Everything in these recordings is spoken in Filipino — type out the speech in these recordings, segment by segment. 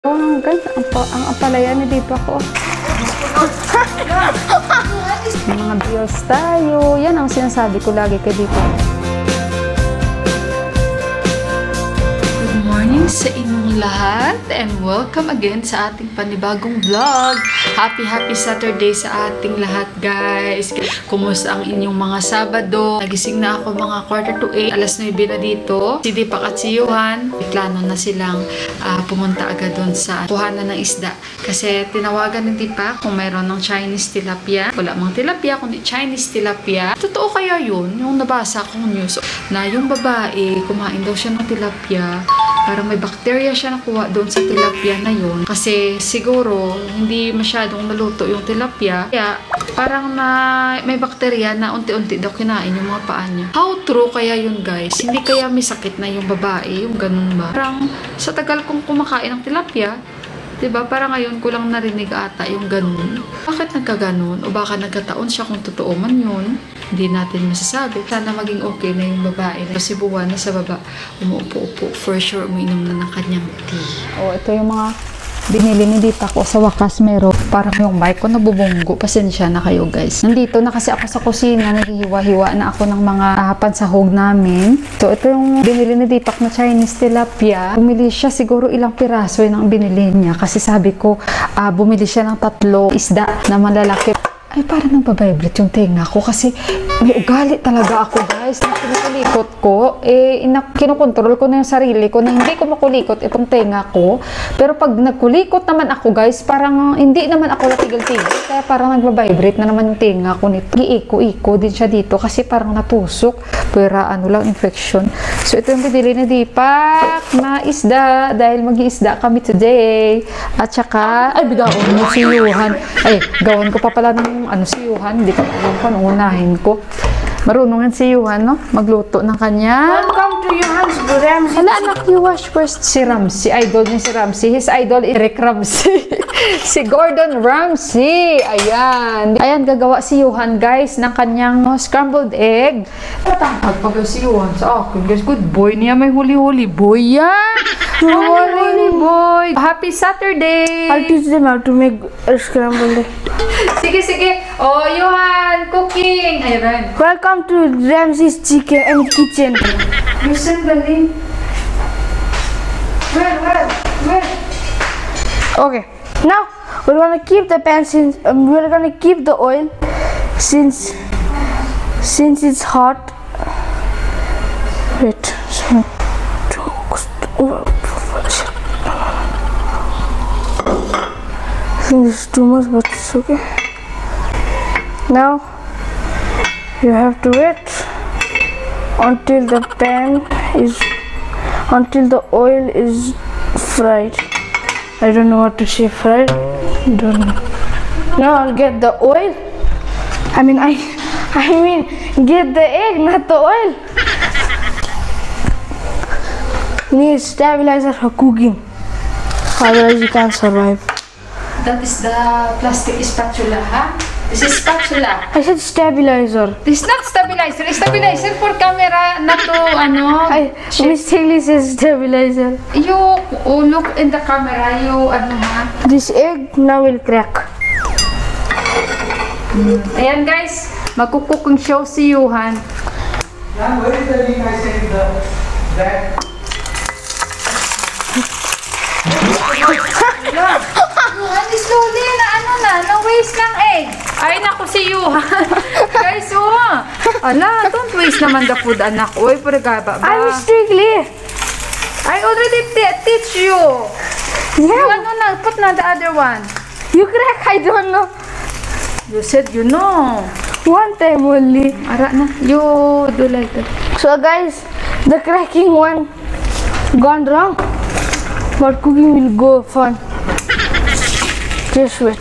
Oh, guys, ang apalaya ni Dipa ko. Mga bills tayo. Yan ang sinasabi ko lagi kay Dipa. Good morning sa inyong lahat and welcome again sa ating panibagong vlog. Happy Saturday sa ating lahat, guys. Kumusta ang inyong mga Sabado? Nagising na ako mga 7:45. Alas 9 na dito. Si Dipak at si Johan, plano na silang pumunta agad doon sa kuhanan ng isda. Kasi tinawagan ni Dipak kung mayroon ng Chinese tilapia. Wala mang tilapia, kundi Chinese tilapia. Totoo kaya yun? Yung nabasa kong news na yung babae, kumain daw siya ng tilapia. Parang may bakterya siya nakuha doon sa tilapia na yun. Kasi siguro, hindi masyadong naluto yung tilapia. Kaya, parang may bakterya na unti-unti daw kinain yung mga paa niya. How true kaya yun, guys? Hindi kaya may sakit na yung babae, yung ganun ba? Parang, sa tagal kong kumakain ng tilapia, diba? Parang ngayon ko lang narinig ata yung ganun. Bakit nagkaganon? O baka nagkataon siya kung totoo man yun? Hindi natin masasabi. Sana maging okay na yung babae. Kasi buwan na sa baba, umuupo-upo. For sure, umiinom na ng kanyang tea. Oh, ito yung mga binili ni Dita ko. Sa wakas meron. Parang yung mic ko nabubunggo. Pasensya na kayo, guys. Nandito na kasi ako sa kusina. Naghihiwa-hiwa na ako ng mga pansahog namin. So, ito yung binili ni Dipak na Chinese tilapia. Bumili siya siguro ilang piraso yun ang binili niya. Kasi sabi ko, bumili siya ng 3 isda na malalaki. Ay, parang nagbabibrate yung tenga ko kasi may ugali talaga ako, guys. Na kinukulikot ko, kinukontrol ko na yung sarili ko na hindi ko makulikot itong tenga ko. Pero pag nagkulikot naman ako, guys, parang hindi naman ako natigil-tigil. Kaya parang nagbabibrate na naman yung tenga ko nito. Iiko-iko din siya dito kasi parang natusok. Pero infection. So, ito yung binili ni Dipak na isda dahil mag-iisda kami today. At saka, ay, bigaon mo si Johan. Ay, gawan ko pa pala ng si Johan, hindi ko alam kung unahin ko. Marunong yan si Johan, no? Magluto ng kanya. Welcome to Johan's Ramsey. Hala, anak, you wash first. Si Ramsey, idol niya si Ramsey. His idol is Rick Ramsey. Si Gordon Ramsay. Ayan. Ayan, gagawa si Johan, guys, ng kanyang scrambled egg. Tatangkad pag si Johan sa akin, guys. Good boy niya. May huli-huli boy yan. Huli boy. Happy Saturday. I'll teach them how to make a scrambled egg. Sige. Oh, Johan, cooking. Ayan. Welcome to Ramsey's Chicken and Kitchen. Listen, Galing. Where? Okay. Now we're gonna keep the pan since we're gonna keep the oil since it's hot. Wait. I think this is too much, but it's okay. Now you have to wait until the oil is fried. I don't know what to say, fried. Don't know. Now I'll get the oil. I mean get the egg, not the oil. You need stabilizer for cooking. Otherwise you can't survive. That is the plastic spatula, huh? This is spatula. I said stabilizer. This is not stabilizer. Stabilizer for camera, not to, I mistakenly said stabilizer. You look in the camera, This egg now will crack. Ayan, guys. Magkukooking show si Johan. Where is the link I sent that? Johan, slowly na-waste ng egg. Ay, naku si Johan. Guys, ala, don't waste naman the food, anak. Uy, pagkaba ba? I mistakenly. I already teach you. Yeah. Put na the other one. You crack, I don't know. You said you know. One time only. Ara na. You do like that. So guys, the cracking one gone wrong, but cooking will go fun. Just wait.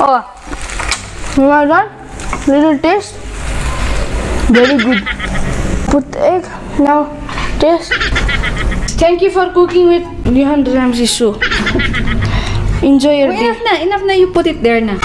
Oh, well done. Little taste. Very good. Put the egg. Now taste. Thank you for cooking with Johan Ramsey show. Enjoy your day. Enough na, you put it there na.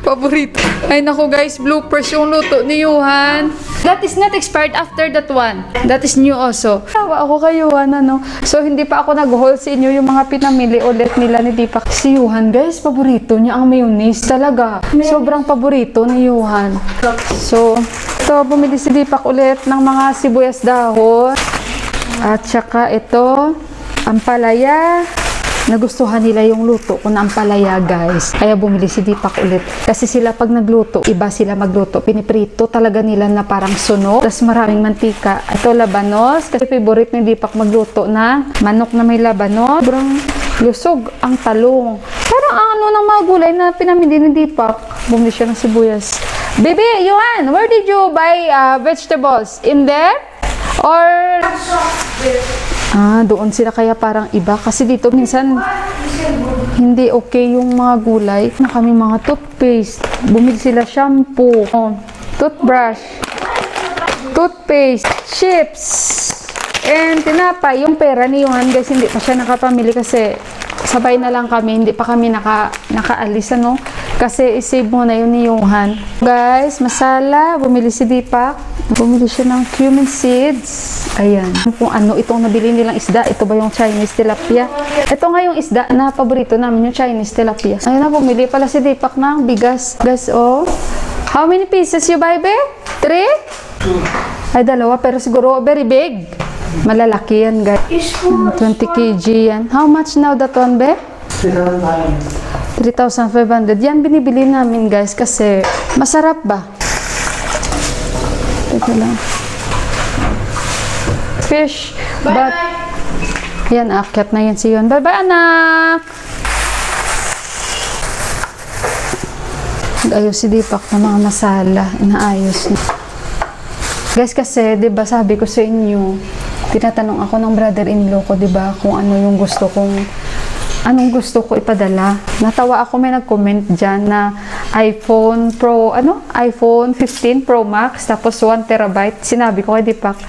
Paborito. Ay nako guys, bloopers yung luto ni Johan. That is not expired after that one. That is new also. Tawa ako kay Johan, ano. So, hindi pa ako nag-haul sa inyo yung mga pinamili ulit nila ni Deepak. Si Johan, guys, paborito niya ang mayonnaise talaga. Sobrang paborito ni Johan. So, ito, bumili si Deepak ulit ng mga sibuyas dahon. At saka ito, ampalaya. Nagustuhan nila yung luto ko na ampalaya, guys. Kaya bumili si Deepak ulit. Kasi sila pag nagluto, iba sila magluto. Piniprito talaga nila na parang sunog. Tapos maraming mantika. Ito, labanos. Kasi favorite ni Deepak magluto na manok na may labanos. Sobrang lusog ang talong. Parang ano ng mga gulay na pinamili ni Deepak. Bumili siya ng sibuyas. Baby, Johan, where did you buy vegetables? In there? Or... doon sila kaya parang iba. Kasi dito minsan hindi okay yung mga gulay. Na kami mga toothpaste. Bumili sila shampoo, toothbrush, toothpaste, chips, and tinapay. Yung pera ni Johan, guys, hindi pa siya nakapamili kasi sabay na lang kami. Hindi pa kami nakaalis, ano? Kasi isave mo na yun ni Johan. Guys, masala. Bumili si Deepak. Bumili siya ng cumin seeds. Ayan. Kung ano itong nabili nilang isda. Ito ba yung Chinese tilapia? Ito nga yung isda na paborito namin, yung Chinese tilapia. Ayun na, bumili pala si Deepak ng bigas. Guys, oh. How many pieces you buy, be? 3? Ay, 2. Pero siguro very big. Malalaki yan, guys. 20 kg yan. How much now that one, be? 3,500. Yan binibili namin, guys, kasi masarap ba? Ito lang. Fish. But, yan, akyat na yan si Yon. Bye-bye, anak! Nag-ayos si Deepak ng mga masala. Inaayos niya. Guys, kasi, diba, sabi ko sa inyo, tinatanong ako ng brother-in-law ko, diba, kung ano yung gusto kong anong gusto ko ipadala. Natawa ako, may nag-comment dyan na iPhone Pro, iPhone 15 Pro Max, tapos 1 terabyte. Sinabi ko kay Deepak,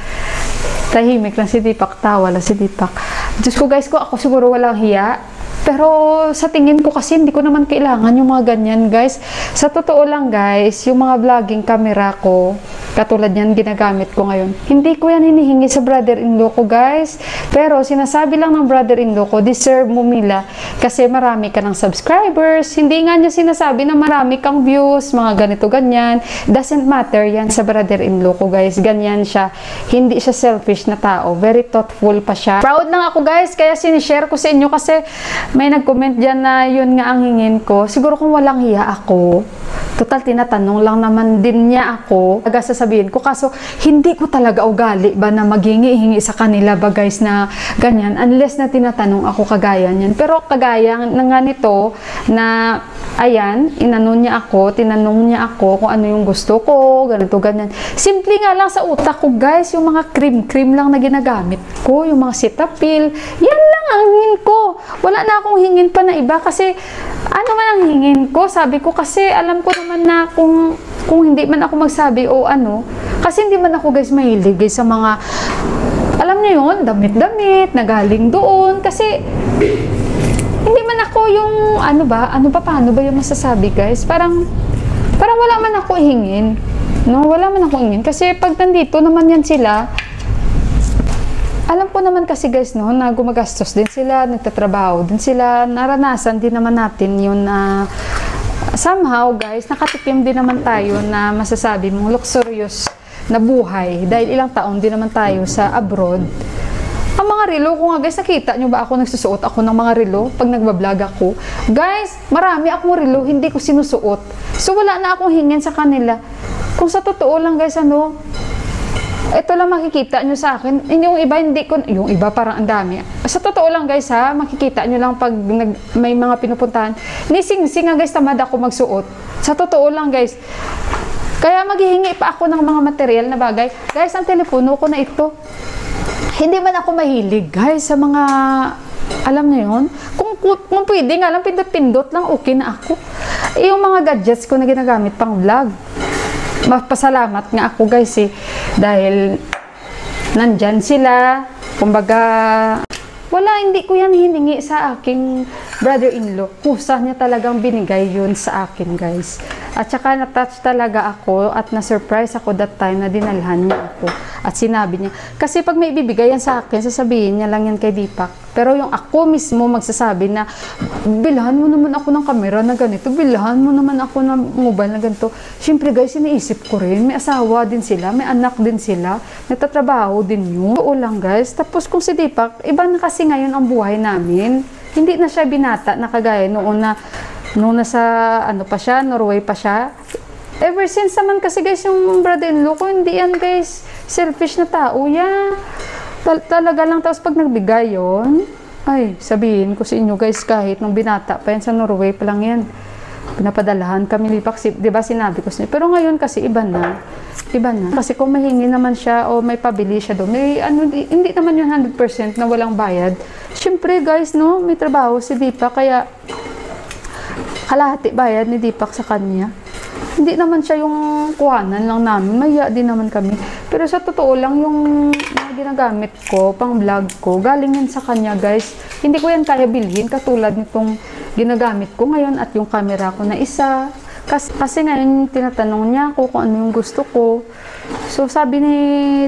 tahimik lang si Deepak, tawa lang si Deepak. Diyos ko guys, ako siguro walang hiya. Pero sa tingin ko kasi hindi ko naman kailangan yung mga ganyan, guys. Sa totoo lang, guys, yung mga vlogging camera ko, katulad yan ginagamit ko ngayon, hindi ko yan hinihingi sa brother-in-law ko, guys. Pero sinasabi lang ng brother-in-law ko, deserve mo, Mila, kasi marami ka ng subscribers. Hindi nga niya sinasabi na marami kang views, mga ganito, ganyan. Doesn't matter yan sa brother-in-law ko, guys. Ganyan siya. Hindi siya selfish na tao. Very thoughtful pa siya. Proud lang ako, guys, kaya sinishare ko sa inyo kasi may nag-comment dyan na yun nga ang hingin ko. Siguro kung walang hiya ako, total tinatanong lang naman din niya ako. Sasabihin ko, kaso hindi ko talaga ugali ba na maghingi-hingi sa kanila ba, guys, na ganyan, unless na tinatanong ako kagaya niyan. Pero kagaya na nga nito, na ayan, tinanong niya ako kung ano yung gusto ko, ganito, ganyan. Simple nga lang sa utak ko, guys, yung mga cream lang na ginagamit ko, yung mga Cetaphil, yan lang ang hingin ko. Wala na akong hingin pa na iba kasi ano man ang hingin ko, sabi ko kasi alam ko naman na kung hindi man ako magsabi o ano, kasi hindi man ako, guys, mahilig, guys, sa mga, alam niyo yun, damit-damit na galing doon, kasi hindi man ako yung paano ba yung masasabi, guys, parang wala man ako hingin, no, wala man ako hingin, kasi pag nandito naman yan sila, alam ko naman kasi, guys, no, na gumagastos din sila, nagtatrabaho din sila, naranasan din naman natin yun na somehow, guys, nakatikim din naman tayo na masasabi mong luxurious na buhay dahil ilang taon din naman tayo sa abroad. Ang mga relo ko nga, guys, nakita nyo ba ako nagsusuot ako ng mga relo pag nagbablog ako? Guys, marami akong relo, hindi ko sinusuot. So, wala na akong hingin sa kanila. Kung sa totoo lang, guys, ito lang makikita nyo sa akin. Yung iba, yung iba parang ang dami. Sa totoo lang, guys, ha, makikita nyo lang pag may mga pinupuntahan. Nising-sing nga, guys, tamad ako magsuot. Sa totoo lang, guys. Kaya maghihingi pa ako ng mga material na bagay. Guys, ang telepono ko na ito. Hindi man ako mahilig, guys, sa mga, alam niyo yun? Kung pwede nga lang, pindot-pindot lang, okay na ako. Yung mga gadgets ko na ginagamit pang vlog. Mapasalamat nga ako, guys, dahil nandyan sila, Kumbaga, wala, hindi ko yan hiningi sa aking brother-in-law. Kusa niya talagang binigay yun sa akin, guys. At saka na-touch talaga ako at na-surprise ako that time na dinalhan niya ako. At sinabi niya, kasi pag may ibibigay yan sa akin, sasabihin niya lang yan kay Deepak. Pero yung ako mismo magsasabi na, bilhan mo naman ako ng camera na ganito, bilhan mo naman ako ng mobile na ganito. Siyempre guys, iniisip ko rin, may asawa din sila, may anak din sila, nagtatrabaho din yun. Oo lang guys. Tapos kung si Deepak, iba na kasi ngayon ang buhay namin. Hindi na siya binata na kagaya noon na nung nasa ano pa siya, Norway pa siya. Ever since naman kasi guys yung brother-in-law ko, hindi yan guys selfish na tao yan. Talaga lang. Tapos pag nagbigay yon, ay sabihin ko sa inyo guys, kahit nung binata pa yan sa Norway pa lang yan, pinapadalahan kami Deepak, diba sinabi ko sa inyo. Pero ngayon kasi iba na. Kasi kung mahingi naman siya o may pabili siya doon, may ano, hindi naman yun 100% na walang bayad. Siyempre guys, no, may trabaho si Deepak, kaya kalahati bayad ni Deepak sa kanya. Hindi naman siya yung kuhanan lang namin. Maya din naman kami. Pero sa totoo lang, yung ginagamit ko, pang vlog ko, galing yan sa kanya, guys. Hindi ko yan kaya bilhin, katulad nitong ginagamit ko ngayon at yung camera ko na isa. Kasi ngayon, tinatanong niya ako kung ano yung gusto ko. So, sabi ni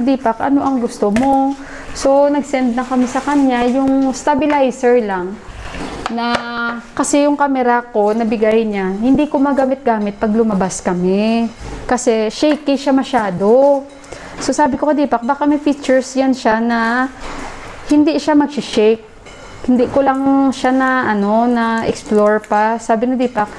Deepak, ano ang gusto mo? So, nag-send na kami sa kanya yung stabilizer lang. Na kasi yung camera ko nabigay niya, hindi ko magamit-gamit pag lumabas kami kasi shaky siya masyado. So sabi ko kay Deepak, baka may features yan siya na hindi siya mag-shake. Hindi ko lang siya na ano na explore pa. Sabi ni Deepak,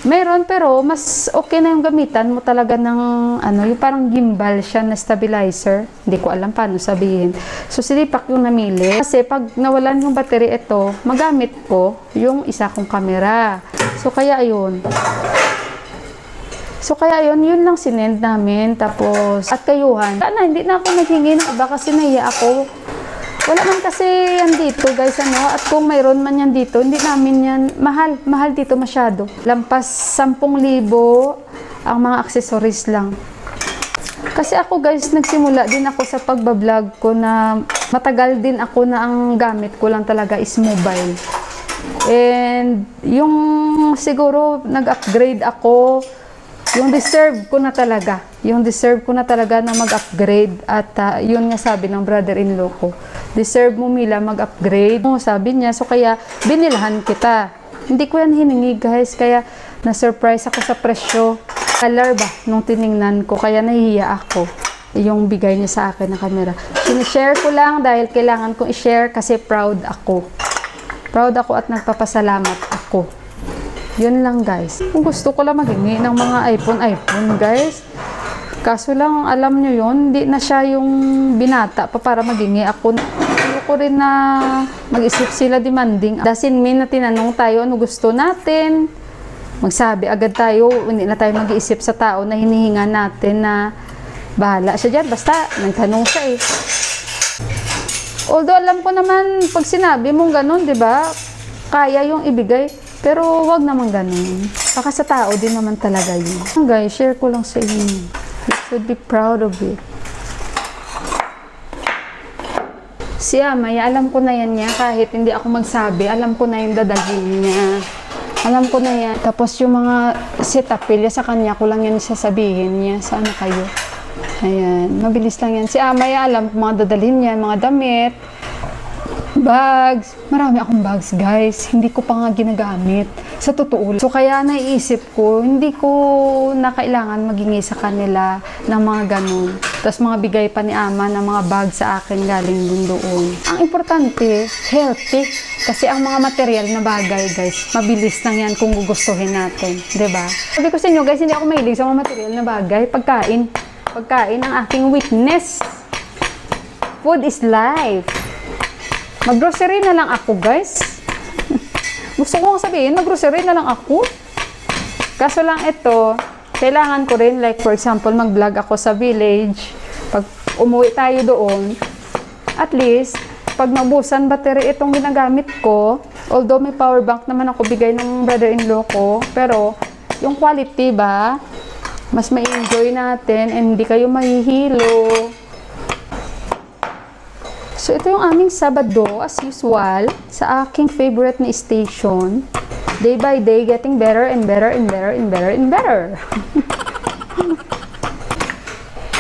meron pero mas okay na yung gamitan mo talaga ng ano, yung parang gimbal siya na stabilizer. Hindi ko alam paano sabihin. So si Deepak yung namili. Kasi pag nawalan yung battery ito, magamit ko yung isa kong camera. So kaya ayun. Yun lang sinend namin. Tapos at kayuhan. Hindi na ako naghingi ng iba kasi nahiya ako. Wala man kasi yan dito guys, ano, at kung mayroon man yan dito, hindi namin yan, mahal dito masyado. Lampas 10,000 ang mga accessories lang. Kasi ako guys, nagsimula din ako sa pagbablog ko na matagal din ako na ang gamit ko lang talaga is mobile. And yung siguro nag-upgrade ako, yung deserve ko na talaga. Na mag-upgrade at yun nga sabi ng brother-in-law ko. Deserve mo Mila mag-upgrade. Sabi niya, so kaya binilhan kita. Hindi ko yan hiningi guys, kaya na-surprise ako sa presyo. Color ba nung tiningnan ko, kaya nahihiya ako. Yung bigay niya sa akin na camera. Sinishare ko lang dahil kailangan kong i-share kasi proud ako. Proud ako at nagpapasalamat ako. Yun lang guys. Kung gusto ko lang maghingi ng mga iPhone guys. Kaso lang, alam nyo yun, hindi na siya yung binata pa para maghingi ako. Ayoko rin na mag-isip sila demanding. Doesn't mean na tinanong tayo ano gusto natin. Magsabi agad tayo, hindi na tayo mag-iisip sa tao na hinihinga natin na bahala siya dyan. Basta, nagtanong siya eh. Although alam ko naman, pag sinabi mong ganun, di ba, kaya yung ibigay. Pero wag naman ganun. Baka sa tao din naman talaga yun. Guys, share ko lang sa inyo. You should be proud of it. Si Amaya, alam ko na yan niya. Kahit hindi ako magsabi, alam ko na yung dadalhin niya. Alam ko na yan. Tapos yung mga setapilya sa kanya, ko lang yan sasabihin niya. Saan kayo? Ayan. Mabilis lang yan. Si Amaya, alam ko mga dadalhin niya, mga damit, bags. Marami akong bags, guys. Hindi ko pa nga ginagamit. Sa totoo. So, kaya naiisip ko, hindi ko na kailangan maghingi sa kanila ng mga ganun. Tapos, mga bigay pa ni Ama ng mga bag sa akin galing din doon. Ang importante, healthy. Kasi ang mga material na bagay, guys, mabilis lang yan kung gugustuhin natin. Diba? Sabi ko sa inyo, guys, hindi ako mahilig sa mga material na bagay. Pagkain ang aking weakness. Food is life. Mag-grocery na lang ako, guys. Gusto ko sabihin, mag-grocery na lang ako. Kaso lang ito, kailangan ko rin, like for example, mag-vlog ako sa village. Pag umuwi tayo doon, at least, pag naubusan battery itong ginagamit ko, although may power bank naman ako bigay ng brother-in-law ko, pero yung quality ba, mas ma-enjoy natin and hindi kayo mahihilo. So, ito yung aming Sabado, as usual, sa aking favorite na station. Day by day, getting better and better and better and better and better.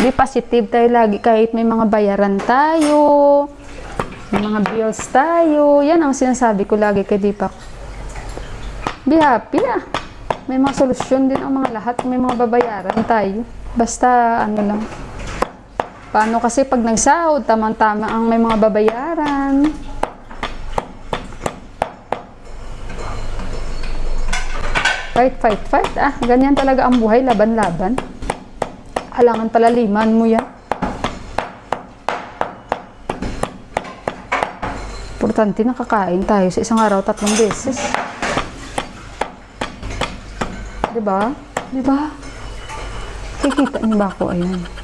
Be positive tayo lagi kahit may mga bayaran tayo, may mga bills tayo. Yan ang sinasabi ko lagi kay Deepak. Be happy ah. May mga solusyon din ang mga lahat. May mga babayaran tayo. Basta ano lang. Paano kasi pag nagsahod, tamang-tama ang may mga babayaran. Fight, fight, fight. Ah, ganyan talaga ang buhay. Laban-laban. Alangan palaliman mo yan. Importante nakakain tayo sa isang araw 3 beses. Diba? Diba? Kikita niyo ba ako? Ayan.